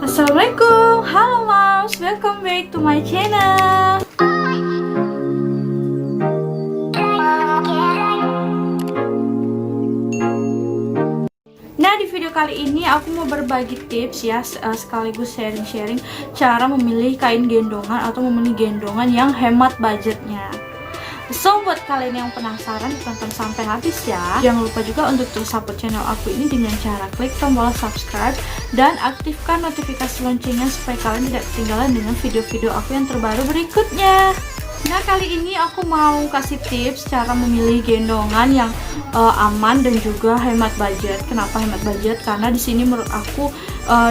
Assalamualaikum, halo moms, welcome back to my channel. Nah, di video kali ini aku mau berbagi tips ya, sekaligus sharing-sharing cara memilih kain gendongan atau memilih gendongan yang hemat budgetnya. So, buat kalian yang penasaran, tonton sampai habis ya. Jangan lupa juga untuk terus support channel aku ini dengan cara klik tombol subscribe dan aktifkan notifikasi loncengnya supaya kalian tidak ketinggalan dengan video-video aku yang terbaru berikutnya. Nah, kali ini aku mau kasih tips cara memilih gendongan yang aman dan juga hemat budget. Kenapa hemat budget? Karena di sini menurut aku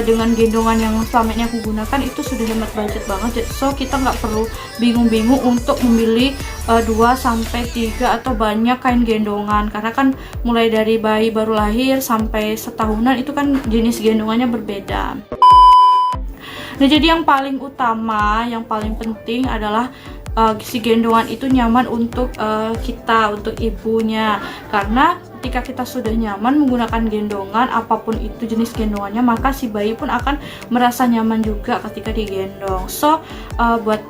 dengan gendongan yang selama ini aku gunakan itu sudah hemat budget banget. So kita nggak perlu bingung-bingung untuk memilih 2-3 atau banyak kain gendongan, karena kan mulai dari bayi baru lahir sampai setahunan itu kan jenis gendongannya berbeda. Nah, jadi yang paling utama, yang paling penting adalah si gendongan itu nyaman untuk kita, untuk ibunya. Karena ketika kita sudah nyaman menggunakan gendongan, apapun itu jenis gendongannya, maka si bayi pun akan merasa nyaman juga ketika digendong. So buat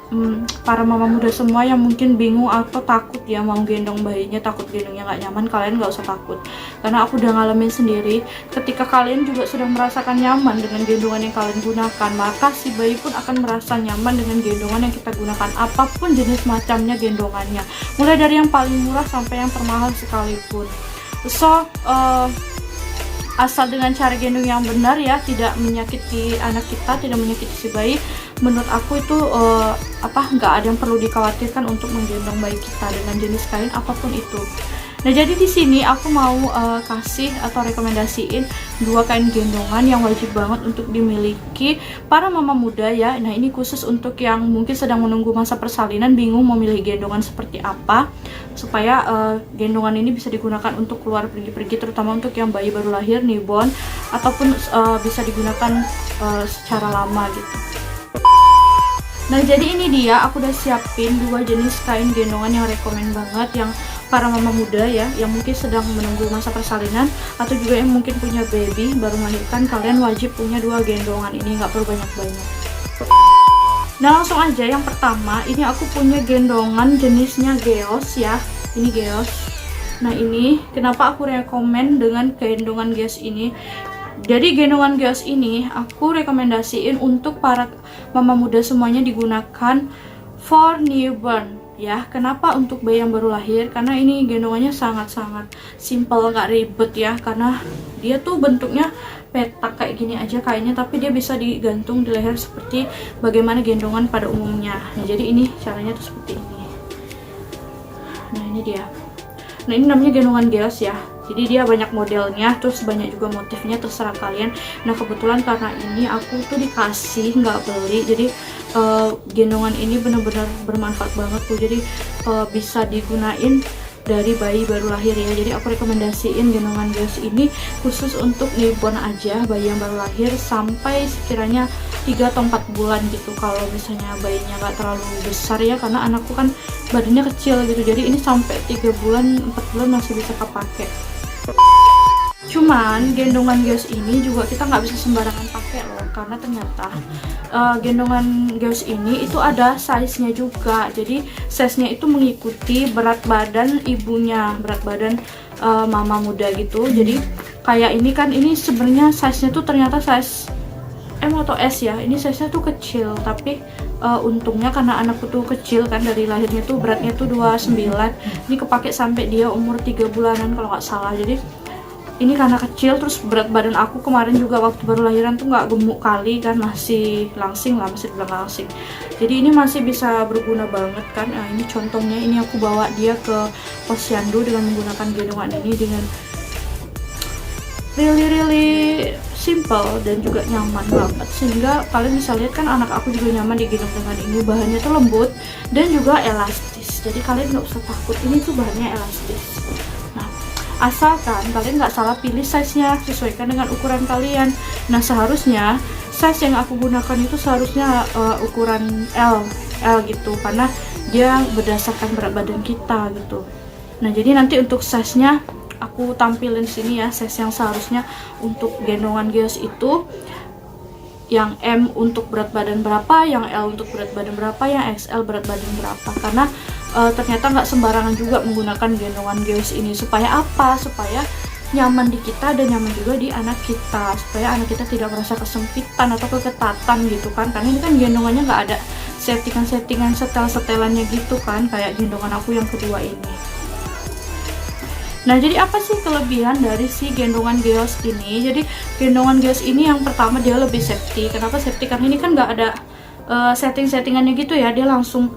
para mama muda semua yang mungkin bingung atau takut ya mau gendong bayinya, takut gendongnya nggak nyaman, kalian nggak usah takut, karena aku udah ngalamin sendiri. Ketika kalian juga sudah merasakan nyaman dengan gendongan yang kalian gunakan, maka si bayi pun akan merasa nyaman dengan gendongan yang kita gunakan, apapun jenis macamnya gendongannya, mulai dari yang paling murah sampai yang termahal sekalipun. So asal dengan cara gendong yang benar ya, tidak menyakiti anak kita, tidak menyakiti si bayi, menurut aku itu nggak ada yang perlu dikhawatirkan untuk menggendong bayi kita dengan jenis kain apapun itu. Nah, jadi di sini aku mau kasih atau rekomendasiin 2 kain gendongan yang wajib banget untuk dimiliki para mama muda ya. Nah, ini khusus untuk yang mungkin sedang menunggu masa persalinan, bingung mau milih gendongan seperti apa supaya gendongan ini bisa digunakan untuk keluar pergi-pergi, terutama untuk yang bayi baru lahir, newborn, ataupun bisa digunakan secara lama gitu. Nah, jadi ini dia, aku udah siapin 2 jenis kain gendongan yang rekomen banget, yang para mama muda ya, yang mungkin sedang menunggu masa persalinan atau juga yang mungkin punya baby baru melahirkan, kalian wajib punya 2 gendongan ini, nggak perlu banyak-banyak. Nah, langsung aja, yang pertama ini aku punya gendongan jenisnya Geos ya, ini Geos. Nah, ini kenapa aku rekomen dengan gendongan Geos ini. Jadi gendongan Geos ini aku rekomendasiin untuk para mama muda semuanya digunakan for newborn ya. Kenapa untuk bayi yang baru lahir? Karena ini gendongannya sangat-sangat simple, gak ribet ya, karena dia tuh bentuknya petak kayak gini aja kayaknya, tapi dia bisa digantung di leher seperti bagaimana gendongan pada umumnya. Nah, jadi ini caranya tuh seperti ini. Nah, ini dia. Nah, ini namanya gendongan Geos ya. Jadi dia banyak modelnya, terus banyak juga motifnya, terserah kalian. Nah, kebetulan karena ini aku tuh dikasih, nggak beli, jadi gendongan ini benar-benar bermanfaat banget tuh. Jadi bisa digunain dari bayi baru lahir ya. Jadi aku rekomendasiin gendongan Geos ini khusus untuk newborn aja, bayi yang baru lahir sampai sekiranya 3 atau 4 bulan gitu. Kalau misalnya bayinya nggak terlalu besar ya, karena anakku kan badannya kecil gitu, jadi ini sampai 3 bulan 4 bulan masih bisa kepake. Cuman gendongan Geos ini juga kita nggak bisa sembarangan pakai loh, karena ternyata gendongan Geos ini itu ada size-nya juga. Jadi size-nya itu mengikuti berat badan ibunya, berat badan mama muda gitu. Jadi kayak ini kan, ini sebenarnya size-nya tuh ternyata size M atau S ya. Ini size-nya tuh kecil, tapi untungnya karena anakku tuh kecil kan, dari lahirnya tuh beratnya tuh 29, ini kepake sampai dia umur 3 bulanan kalau nggak salah. Jadi ini karena kecil, terus berat badan aku kemarin juga waktu baru lahiran tuh nggak gemuk kali kan, masih langsing lah, masih dibilang langsing. Jadi ini masih bisa berguna banget kan. Nah, ini contohnya, ini aku bawa dia ke posyandu dengan menggunakan gendongan ini, dengan really simple dan juga nyaman banget, sehingga kalian bisa lihat kan anak aku juga nyaman digendong dengan ini. Bahannya tuh lembut dan juga elastis, jadi kalian nggak usah takut, ini tuh bahannya elastis. Nah, asalkan kalian nggak salah pilih size-nya, sesuaikan dengan ukuran kalian. Nah, seharusnya size yang aku gunakan itu seharusnya ukuran L gitu, karena dia berdasarkan berat badan kita gitu. Nah, jadi nanti untuk size-nya aku tampilin sini ya, size yang seharusnya untuk gendongan Geos itu yang M untuk berat badan berapa, yang L untuk berat badan berapa, yang XL berat badan berapa. Karena ternyata nggak sembarangan juga menggunakan gendongan geos ini. Supaya apa? Supaya nyaman di kita dan nyaman juga di anak kita, supaya anak kita tidak merasa kesempitan atau keketatan gitu kan. Karena ini kan gendongannya nggak ada settingan-settingan setel-setelannya gitu kan, kayak gendongan aku yang kedua ini. Nah, jadi apa sih kelebihan dari si gendongan geos ini? Jadi gendongan geos ini yang pertama dia lebih safety. Kenapa safety? Karena ini kan nggak ada setting-settingannya gitu ya, dia langsung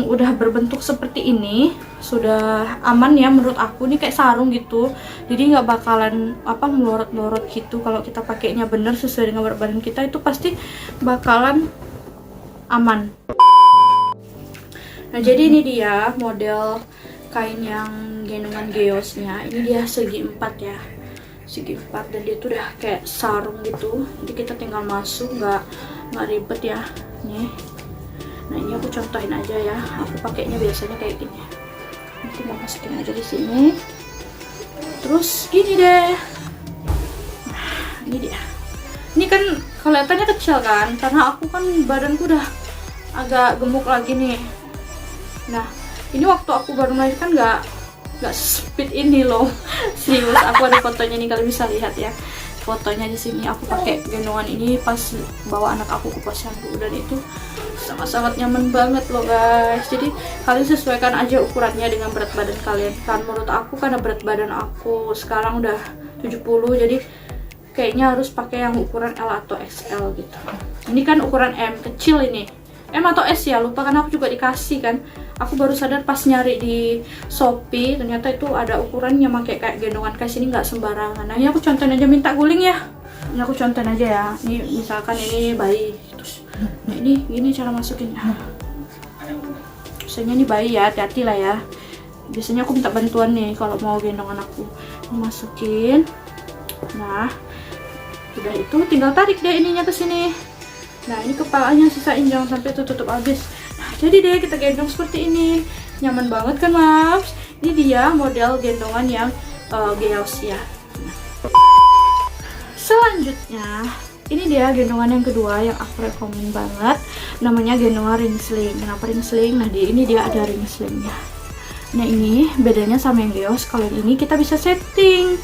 udah berbentuk seperti ini, sudah aman ya menurut aku. Ini kayak sarung gitu, jadi nggak bakalan melorot-lorot gitu. Kalau kita pakainya bener sesuai dengan berat badan kita, itu pasti bakalan aman. Nah, jadi ini dia model kain yang gendongan geosnya. Ini dia segi 4 ya, segi 4, dan dia tuh udah kayak sarung gitu, jadi kita tinggal masuk, nggak ribet ya. Nih, nah ini aku contohin aja ya, aku pakainya biasanya kayak gini. Nanti mau masukin aja di sini, terus gini deh. Nah, ini dia. Ini kan kelihatannya kecil kan, karena aku kan badanku udah agak gemuk lagi nih. Nah, ini waktu aku baru melahirkan nggak sempit ini loh. Serius, aku ada fotonya nih, kalian bisa lihat ya fotonya di sini. Aku pakai gendongan ini pas bawa anak aku ke posyandu, dan itu sangat-sangat nyaman banget loh guys. Jadi kalian sesuaikan aja ukurannya dengan berat badan kalian kan. Menurut aku karena berat badan aku sekarang udah 70, jadi kayaknya harus pakai yang ukuran L atau XL gitu. Ini kan ukuran M, kecil ini. M atau S ya, lupa, karena aku juga dikasih kan. Aku baru sadar pas nyari di Shopee, ternyata itu ada ukurannya, pakai kayak gendongan kayak sini, nggak sembarangan. Nah, ini aku contohin aja, minta guling ya. Ini aku contohin aja ya. Ini misalkan ini bayi, terus nah ini gini cara masukinnya. Biasanya ini bayi ya, hati-hati lah ya. Biasanya aku minta bantuan nih kalau mau gendongan aku. Masukin. Nah, udah itu tinggal tarik deh ininya ke sini. Nah, ini kepalanya sisain, jangan sampai tutup habis. Nah, jadi deh kita gendong seperti ini. Nyaman banget kan, Maps? Ini dia model gendongan yang geos ya. Nah. Selanjutnya, ini dia gendongan yang kedua yang aku rekomen banget. Namanya gendongan ring sling. Kenapa ring sling? Nah, ini dia ada ring slingnya. Nah, ini bedanya sama yang geos. Kalau yang ini kita bisa setting.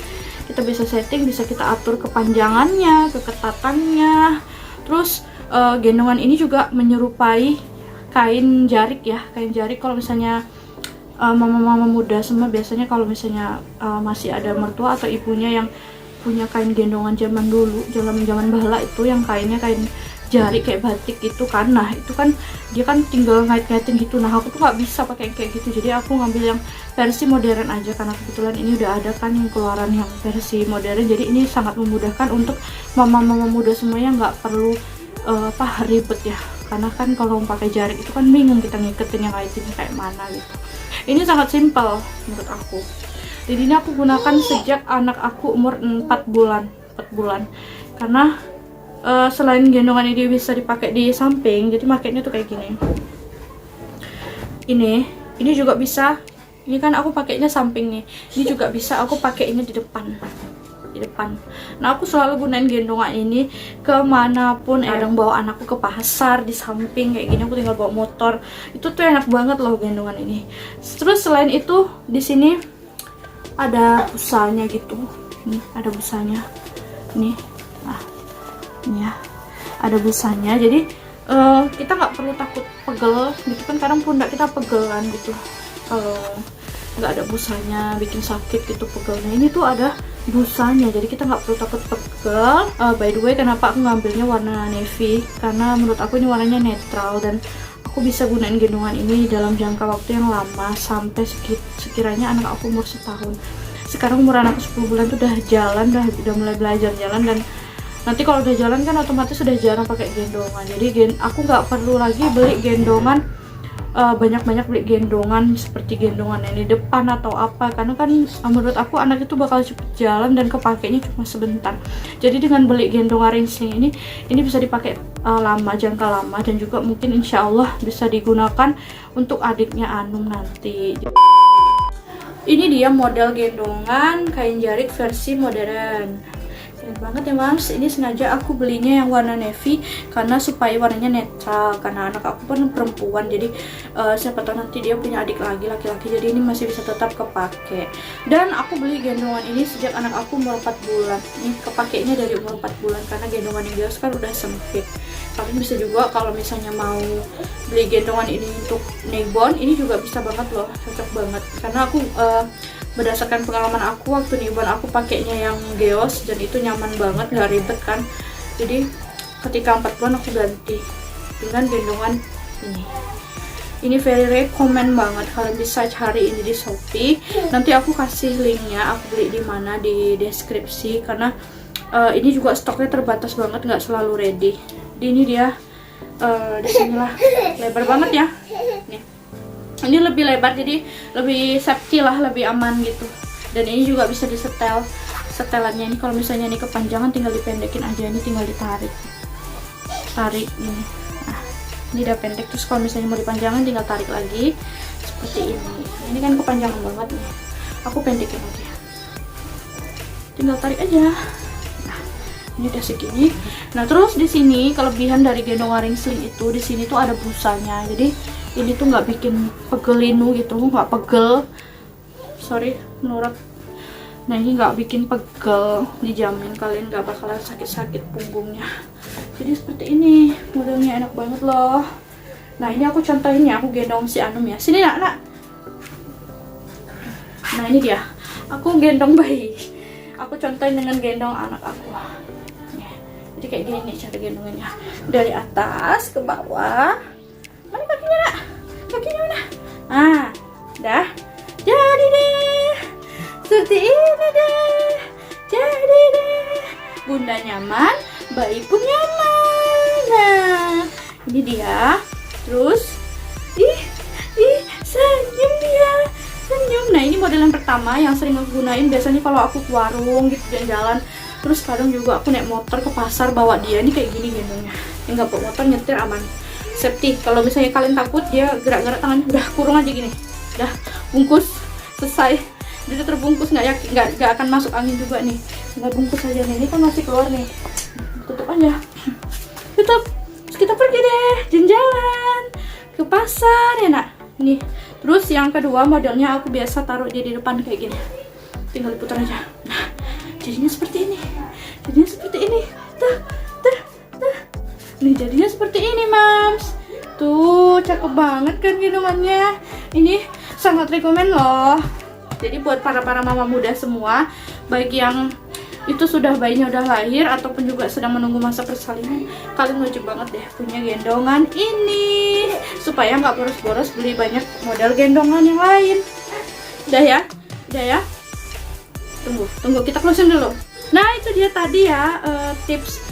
Bisa kita atur kepanjangannya, keketatannya. Terus gendongan ini juga menyerupai kain jarik ya. Kain jarik kalau misalnya mama-mama muda semua biasanya kalau misalnya masih ada mertua atau ibunya yang punya kain gendongan zaman dulu, zaman bahala itu yang kainnya kain jarik kayak batik gitu kan. Nah, itu kan dia kan tinggal ngait-ngaitin gitu. Nah, aku tuh nggak bisa pakai kayak gitu, jadi aku ngambil yang versi modern aja, karena kebetulan ini udah ada kan yang keluaran yang versi modern. Jadi ini sangat memudahkan untuk mama-mama muda semuanya, nggak perlu ribet ya, karena kan kalau pakai jarik itu kan bingung kita ngiketin yang ngaitinnya kayak mana gitu. Ini sangat simpel menurut aku. Jadi ini aku gunakan sejak anak aku umur 4 bulan. Karena selain gendongan ini bisa dipakai di samping, jadi makainya tuh kayak gini. Ini juga bisa. Ini kan aku pakainya samping nih. Ini juga bisa aku pakainya di depan. Nah, aku selalu gunain gendongan ini kemanapun. Kadang bawa anakku ke pasar di samping kayak gini, aku tinggal bawa motor. Itu tuh enak banget loh gendongan ini. Terus selain itu di sini ada busanya gitu. Nih, ada busanya. Nih. Nah, ini ya. Ada busanya. Jadi kita nggak perlu takut pegel gitu kan. Kadang pundak kita pegelan gitu. Kalau nggak ada busanya bikin sakit gitu pegel. Nah, ini tuh ada busanya, jadi kita nggak perlu takut pegel. By the way, kenapa aku ngambilnya warna navy? Karena menurut aku ini warnanya netral, dan aku bisa gunain gendongan ini dalam jangka waktu yang lama, sampai sekiranya anak aku umur setahun. Sekarang umur anakku 10 bulan tuh udah jalan, udah mulai belajar jalan, dan nanti kalau udah jalan kan otomatis sudah jarang pakai gendongan. Jadi aku nggak perlu lagi beli gendongan banyak-banyak beli gendongan seperti gendongan yang di depan atau apa, karena kan menurut aku anak itu bakal cepet jalan dan kepakainya cuma sebentar. Jadi dengan beli gendongan ring sling ini bisa dipakai lama, jangka lama, dan juga mungkin insya Allah bisa digunakan untuk adiknya Anung nanti. Ini dia model gendongan kain jarik versi modern. Keren banget ya mams. Ini sengaja aku belinya yang warna navy karena supaya warnanya netral, karena anak aku kan perempuan, jadi siapa tahu nanti dia punya adik lagi laki-laki, jadi ini masih bisa tetap kepake. Dan aku beli gendongan ini sejak anak aku umur 4 bulan. Ini kepakainya dari umur 4 bulan karena gendongan yang biasa kan udah sempit. Kalian bisa juga kalau misalnya mau beli gendongan ini untuk newborn, ini juga bisa banget loh, cocok banget. Karena aku berdasarkan pengalaman aku waktu newborn, aku pakainya yang Geos dan itu nyaman banget, nggak ribet kan. Jadi ketika 4 bulan aku ganti dengan gendongan ini. Ini very recommend banget, kalian bisa cari ini di Shopee. Nanti aku kasih linknya, aku beli di mana di deskripsi, karena ini juga stoknya terbatas banget, nggak selalu ready. Ini dia disinilah lebar banget ya. Nih. Ini lebih lebar jadi lebih safety lah, lebih aman gitu. Dan ini juga bisa disetel. Setelannya ini kalau misalnya ini kepanjangan tinggal dipendekin aja, ini tinggal ditarik. Tarik ini. Nah, ini udah pendek, terus kalau misalnya mau dipanjangan tinggal tarik lagi seperti ini. Ini kan kepanjangan banget nih. Aku pendekin aja. Tinggal tarik aja. Nah, ini udah segini. Nah, terus di sini kelebihan dari gendongan ring sling itu, di sini tuh ada busanya. Jadi ini tuh nggak bikin pegel linu gitu, nggak pegel, sorry menurut. Nah, ini nggak bikin pegel, dijamin kalian nggak bakalan sakit-sakit punggungnya. Jadi seperti ini modelnya, enak banget loh. Nah, ini aku contohin ya, aku gendong si Anum ya, sini nak. Nah, ini dia, aku gendong bayi, aku contohin dengan gendong anak aku. Jadi kayak gini cara gendongannya, dari atas ke bawah. Mana kakinya nak? Kakinya mana? Ah, dah. Jadi deh. Seperti ini deh. Jadi deh. Bunda nyaman, bayi pun nyaman. Nah, ini dia. Terus, senyum dia. Senyum. Nah, ini model yang pertama yang sering aku gunain biasanya kalau aku ke warung gitu, jalan-jalan. Terus kadang juga aku naik motor ke pasar bawa dia. Ini kayak gini gendongnya. Enggak bawa motor, nyetir aman. Safety. Kalau misalnya kalian takut dia gerak-gerak tangannya, udah kurung aja gini, udah bungkus, selesai. Dia terbungkus, nggak akan masuk angin juga nih, nggak bungkus aja nih. Ini kan masih keluar nih, tutup aja, tutup. Terus kita pergi deh jalan-jalan ke pasar ya nak. Nih, terus yang kedua modelnya aku biasa taruh dia di depan kayak gini, tinggal diputar aja. Nah, jadinya seperti ini, tuh. Nih jadinya seperti ini mams. Tuh cakep banget kan gendongannya. Ini sangat rekomen loh. Jadi buat para mama muda semua, baik yang itu sudah bayinya udah lahir ataupun juga sedang menunggu masa persalinan, kalian wajib banget deh punya gendongan ini, supaya nggak boros-boros beli banyak model gendongan yang lain. Udah ya. Tunggu kita closing dulu. Nah, itu dia tadi ya tips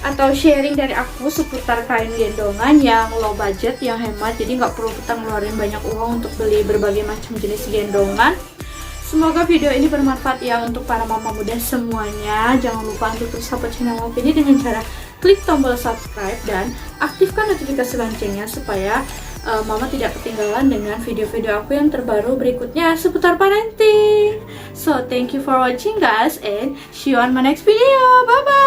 atau sharing dari aku seputar kain gendongan yang low budget, yang hemat, jadi nggak perlu kita ngeluarin banyak uang untuk beli berbagai macam jenis gendongan. Semoga video ini bermanfaat ya untuk para mama muda semuanya. Jangan lupa untuk terus support channel aku ini dengan cara klik tombol subscribe dan aktifkan notifikasi loncengnya supaya mama tidak ketinggalan dengan video-video aku yang terbaru berikutnya seputar parenting. So thank you for watching guys, and see you on my next video. Bye bye.